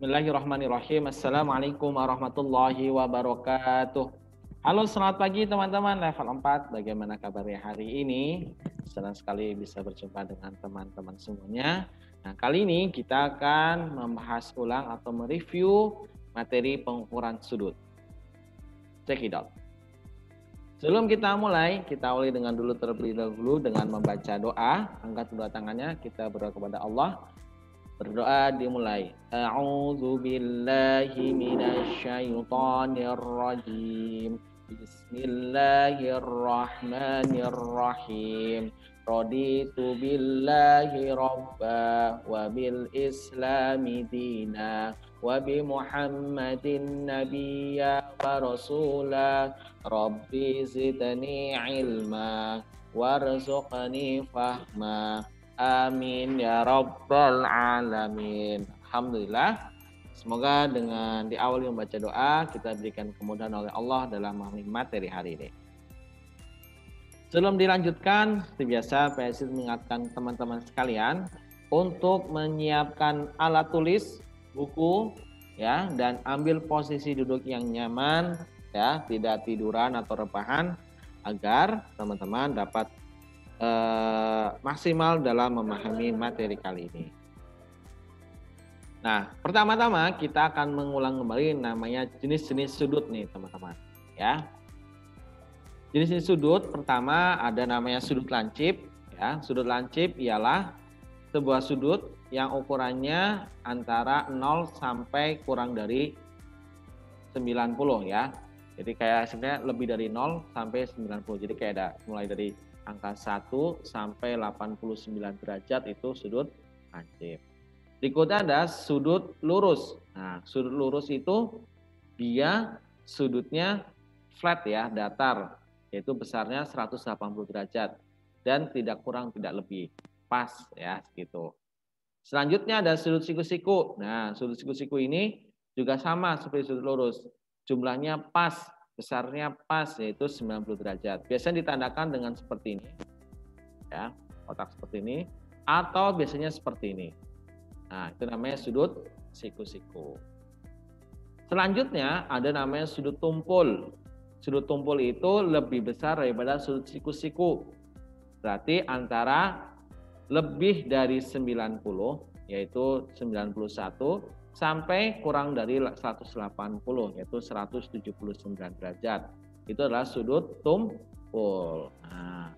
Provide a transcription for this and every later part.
Bismillahirrahmanirrahim. Assalamualaikum warahmatullahi wabarakatuh. Halo, selamat pagi teman-teman level 4. Bagaimana kabarnya hari ini? Senang sekali bisa berjumpa dengan teman-teman semuanya. Nah, kali ini kita akan membahas ulang atau mereview materi pengukuran sudut. Check it out. Sebelum kita mulai, kita awali terlebih dahulu dengan membaca doa. Angkat kedua tangannya, kita berdoa kepada Allah. Berdoa dimulai. A'udzu billahi minasyaitonir rajim. Bismillahirrahmanirrahim. Raditu billahi rabba wa bil islami dina wa bi Muhammadin nabiyya wa rasula. Rabbi zidni ilma warzuqni fahma. Amin ya rabbal alamin. Alhamdulillah. Semoga dengan diawali membaca doa kita berikan kemudahan oleh Allah dalam memahami materi hari ini. Sebelum dilanjutkan, seperti biasa PSI mengingatkan teman-teman sekalian untuk menyiapkan alat tulis, buku, ya, dan ambil posisi duduk yang nyaman, ya, tidak tiduran atau rebahan, agar teman-teman dapat maksimal dalam memahami materi kali ini. Nah, pertama-tama kita akan mengulang kembali namanya jenis-jenis sudut nih teman-teman, ya. Jenis-jenis sudut pertama ada namanya sudut lancip, ya. Sudut lancip ialah sebuah sudut yang ukurannya antara 0 sampai kurang dari 90, ya. Jadi kayak sebenarnya lebih dari 0 sampai 90. Jadi kayak ada mulai dari angka 1 sampai 89 derajat itu sudut lancip. Berikutnya ada sudut lurus. Nah, sudut lurus itu dia sudutnya flat, ya, datar, yaitu besarnya 180 derajat dan tidak kurang tidak lebih, pas, ya, segitu. Selanjutnya ada sudut siku-siku. Nah, sudut siku-siku ini juga sama seperti sudut lurus. Jumlahnya pas, besarnya pas, yaitu 90 derajat. Biasanya ditandakan dengan seperti ini, ya, kotak seperti ini, atau biasanya seperti ini. Nah, itu namanya sudut siku-siku. Selanjutnya ada namanya sudut tumpul. Sudut tumpul itu lebih besar daripada sudut siku-siku. Berarti antara lebih dari 90, yaitu 91, sampai kurang dari 180, yaitu 179 derajat. Itu adalah sudut tumpul. Nah.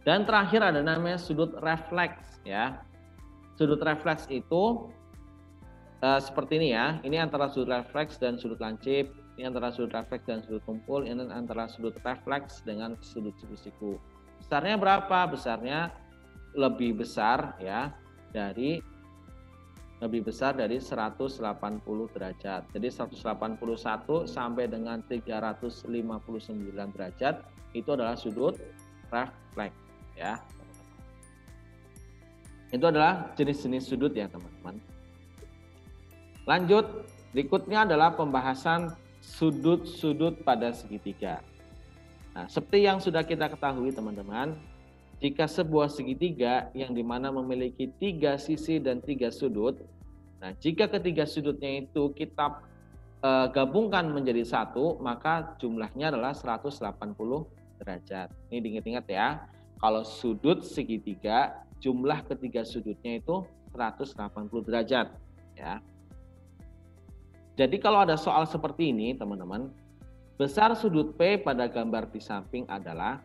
Dan terakhir ada namanya sudut refleks, ya. Sudut refleks itu seperti ini, ya. Ini antara sudut refleks dan sudut lancip. Ini antara sudut refleks dan sudut tumpul. Ini antara sudut refleks dengan sudut siku-siku. Besarnya berapa? Besarnya lebih besar, ya, dari 180 derajat. Jadi 181 sampai dengan 359 derajat itu adalah sudut refleks, ya. Itu adalah jenis-jenis sudut, ya, teman-teman. Lanjut, berikutnya adalah pembahasan sudut-sudut pada segitiga. Nah, seperti yang sudah kita ketahui, teman-teman, jika sebuah segitiga yang dimana memiliki 3 sisi dan 3 sudut, nah, jika ketiga sudutnya itu kita gabungkan menjadi satu, maka jumlahnya adalah 180 derajat. Ini diingat-ingat, ya. Kalau sudut segitiga, jumlah ketiga sudutnya itu 180 derajat, ya. Jadi kalau ada soal seperti ini, teman-teman, besar sudut P pada gambar di samping adalah,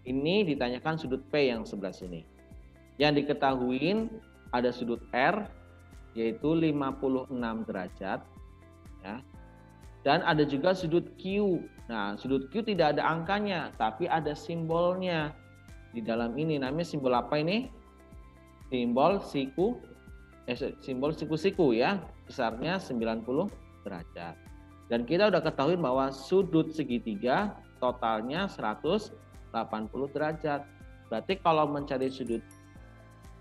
ini ditanyakan sudut P yang sebelah sini. Yang diketahui ada sudut R, yaitu 56 derajat, ya. Dan ada juga sudut Q. Nah, sudut Q tidak ada angkanya, tapi ada simbolnya di dalam ini. Namanya simbol apa ini? Simbol siku-siku, ya. Besarnya 90 derajat. Dan kita udah ketahui bahwa sudut segitiga totalnya 180 derajat. Berarti kalau mencari sudut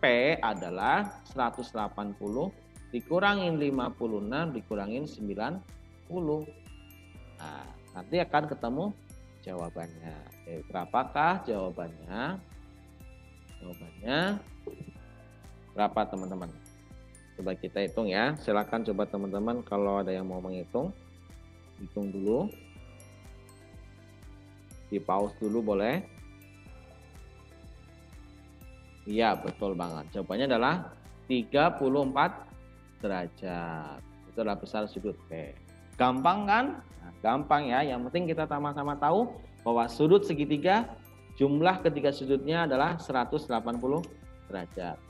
P adalah 180 dikurangin 56 dikurangin 90. Nah, nanti akan ketemu jawabannya. Berapakah jawabannya? Jawabannya berapa, teman-teman? Coba kita hitung ya. Silakan coba teman-teman kalau ada yang mau menghitung. Hitung dulu. Di pause dulu boleh. Iya, betul banget. Jawabannya adalah 34 derajat. Itu adalah besar sudut B. Gampang kan? Nah, gampang ya. Yang penting kita sama-sama tahu bahwa sudut segitiga jumlah ketiga sudutnya adalah 180 derajat.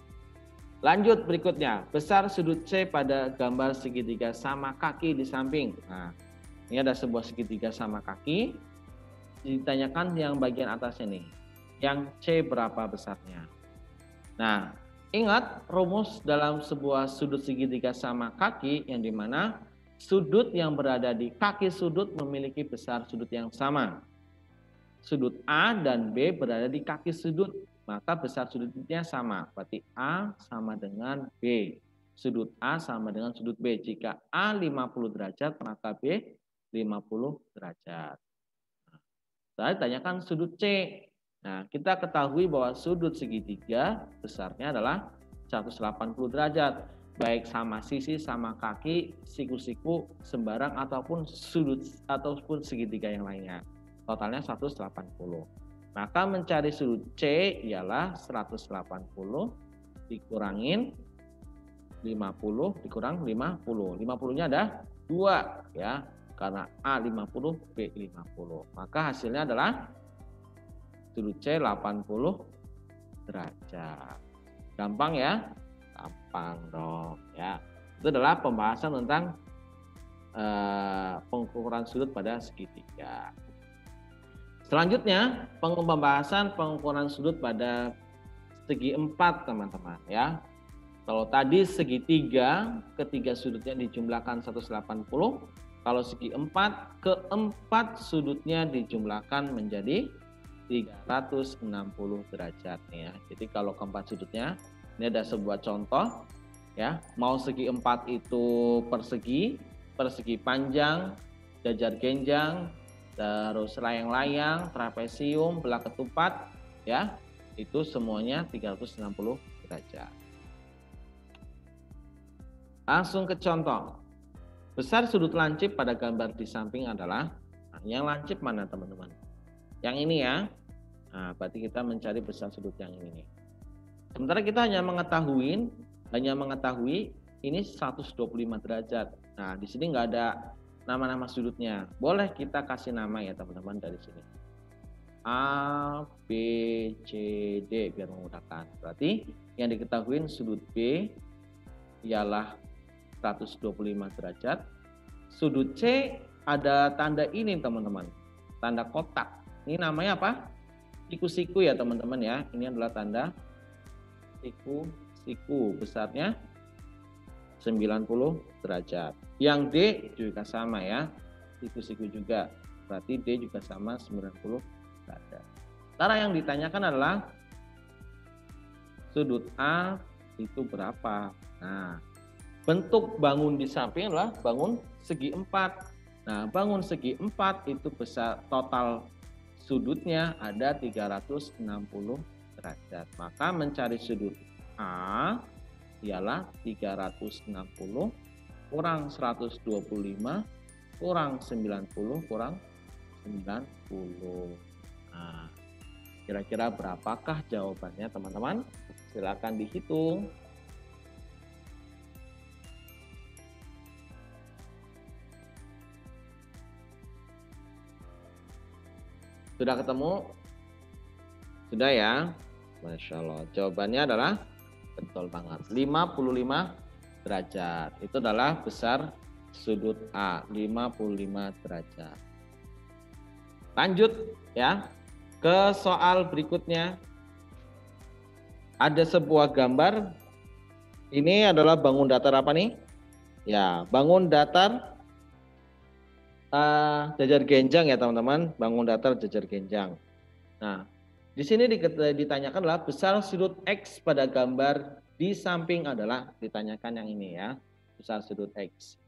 Lanjut berikutnya, besar sudut C pada gambar segitiga sama kaki di samping. Nah, ini ada sebuah segitiga sama kaki. Ditanyakan yang bagian atasnya nih. Yang C berapa besarnya? Nah, ingat rumus dalam sebuah sudut segitiga sama kaki yang dimana sudut yang berada di kaki sudut memiliki besar sudut yang sama. Sudut A dan B berada di kaki sudut, maka besar sudutnya sama. Berarti A sama dengan B. Sudut A sama dengan sudut B. Jika A 50 derajat, maka B 50 derajat. Saya tanyakan sudut C. Nah, kita ketahui bahwa sudut segitiga besarnya adalah 180 derajat. Baik sama sisi, sama kaki, siku-siku, sembarang, ataupun sudut, ataupun segitiga yang lainnya. Totalnya 180. Maka mencari sudut C ialah 180 dikurangin 50 dikurang 50. 50-nya ada 2 ya. Karena A 50, B 50. Maka hasilnya adalah sudut C 80 derajat. Gampang ya? Gampang dong ya. Itu adalah pembahasan tentang pengukuran sudut pada segitiga. Selanjutnya, pembahasan pengukuran sudut pada segi 4, teman-teman ya. Kalau tadi segitiga, ketiga sudutnya dijumlahkan 180. Kalau segi 4, keempat sudutnya dijumlahkan menjadi 360 derajat ya. Jadi kalau keempat sudutnya, ini ada sebuah contoh ya. Mau segi 4 itu persegi panjang, jajar genjang, terus layang-layang, trapesium, belah ketupat ya. Itu semuanya 360 derajat. Langsung ke contoh. Besar sudut lancip pada gambar di samping adalah, nah, yang lancip mana teman-teman? Yang ini ya. Nah, berarti kita mencari besar sudut yang ini. Sementara kita hanya mengetahui ini 125 derajat. Nah, di sini nggak ada nama-nama sudutnya. Boleh kita kasih nama ya teman-teman dari sini. A, B, C, D biar memudahkan. Berarti yang diketahui sudut B ialah 125 derajat. Sudut C ada tanda ini teman-teman. Tanda kotak. Ini namanya apa? Siku-siku ya teman-teman ya. Ini adalah tanda siku-siku. Besarnya 90 derajat. Yang D juga sama ya. Siku-siku juga. Berarti D juga sama 90 derajat. Cara yang ditanyakan adalah sudut A itu berapa? Nah, bentuk bangun di samping adalah bangun segi 4. Nah, bangun segi 4 itu besar total sudutnya ada 360 derajat. Maka mencari sudut A ialah 360 kurang 125 kurang 90 kurang 90. Nah, kira-kira berapakah jawabannya teman-teman? Silakan dihitung. Sudah ketemu? Sudah ya? Masya Allah. Jawabannya adalah betul banget. 55 derajat. Itu adalah besar sudut A. 55 derajat. Lanjut ya. Ke soal berikutnya. Ada sebuah gambar. Ini adalah bangun datar apa nih? Ya, bangun datar jajar genjang ya teman-teman, bangun datar jajar genjang. Nah, di sini ditanyakan adalah besar sudut X pada gambar di samping adalah ditanyakan yang ini ya, besar sudut X.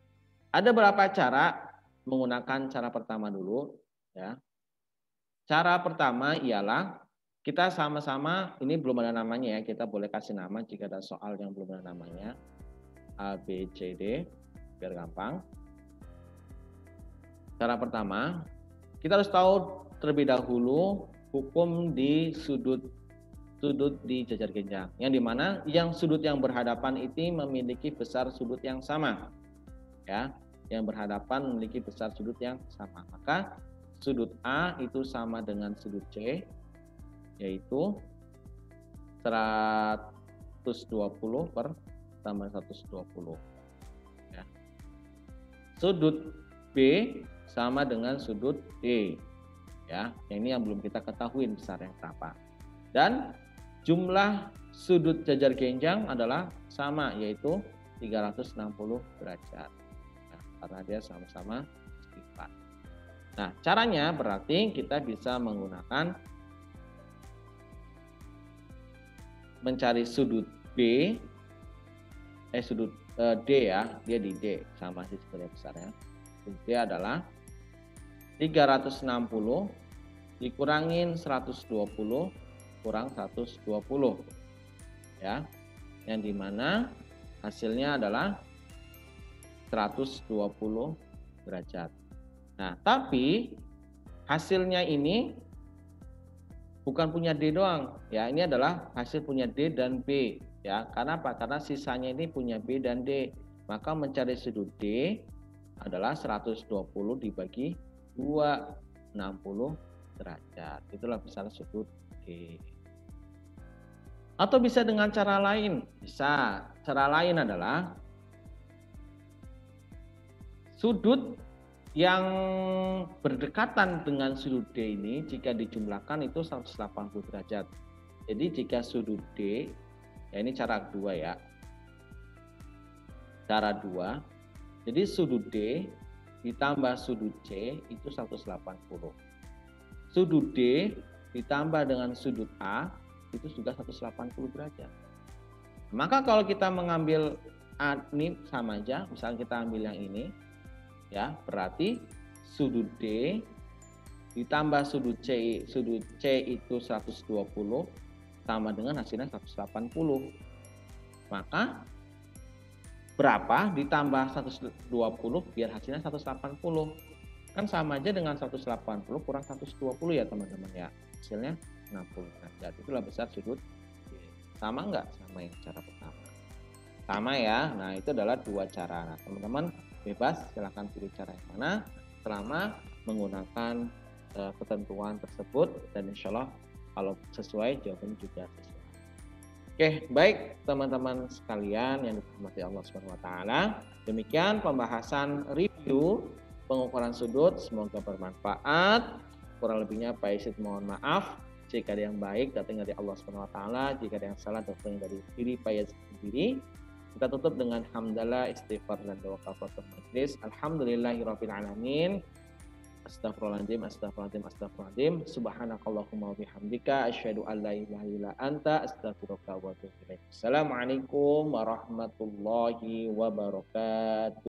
Ada berapa cara? Menggunakan cara pertama dulu ya. Cara pertama ialah kita sama-sama, ini belum ada namanya ya, kita boleh kasih nama jika ada soal yang belum ada namanya. A, B, C, D, biar gampang. Cara pertama, kita harus tahu terlebih dahulu hukum di sudut di jajar genjang. Yang dimana yang sudut yang berhadapan itu memiliki besar sudut yang sama. Ya, yang berhadapan memiliki besar sudut yang sama. Maka sudut A itu sama dengan sudut C, yaitu 120 per tambah 120. Ya. Sudut B sama dengan sudut D. Ya, yang ini yang belum kita ketahui besarnya berapa. Dan jumlah sudut jajar genjang adalah sama, yaitu 360 derajat. Nah, karena dia sama-sama sifat. Nah, caranya berarti kita bisa menggunakan mencari sudut B, sudut D ya, dia di D, sama sih sebenarnya besarnya. Sudut D adalah 360 dikurangin 120 kurang 120 ya, yang dimana hasilnya adalah 120 derajat. Nah, tapi hasilnya ini bukan punya D doang ya, ini adalah hasil punya D dan B ya. Karena apa? Karena sisanya ini punya B dan D. Maka mencari sudut D adalah 120 dibagi 2, 60 derajat. Itulah misalnya sudut D. Atau bisa dengan cara lain. Bisa. Cara lain adalah sudut yang berdekatan dengan sudut D ini jika dijumlahkan itu 180 derajat. Jadi jika sudut D, ya ini cara kedua ya. Cara 2. Jadi sudut D ditambah sudut C itu 180. Sudut D ditambah dengan sudut A itu sudah 180 derajat. Maka kalau kita mengambil A ini sama aja, misalnya kita ambil yang ini, ya berarti sudut D ditambah sudut C itu 120 sama dengan hasilnya 180. Maka berapa ditambah 120 biar hasilnya 180? Kan sama aja dengan 180 kurang 120 ya teman-teman ya. Hasilnya 60 derajat. Itulah besar sudut D. Sama enggak sama yang cara pertama? Sama ya. Nah, itu adalah dua cara. Nah, teman-teman bebas silahkan pilih cara yang mana selama menggunakan ketentuan tersebut, dan insya Allah kalau sesuai jawabannya juga sesuai. Oke, baik teman-teman sekalian yang dirahmati Allah SWT. Demikian pembahasan review pengukuran sudut, semoga bermanfaat. Kurang lebihnya Pak Isid mohon maaf. Jika ada yang baik datang dari Allah SWT, jika ada yang salah datang dari diri Pak Isid sendiri. Kita tutup dengan hamdalah, istighfar dan doa kafaratul majlis. Alhamdulillahirabbil alamin. Astagfirullahaladzim, astagfirullahaladzim, astagfirullahaladzim. Subhanakallahumma wabihamdika asyhadu an la ilaha illa anta astaghfiruka wa atubu ilaik. Assalamualaikum warahmatullahi wabarakatuh.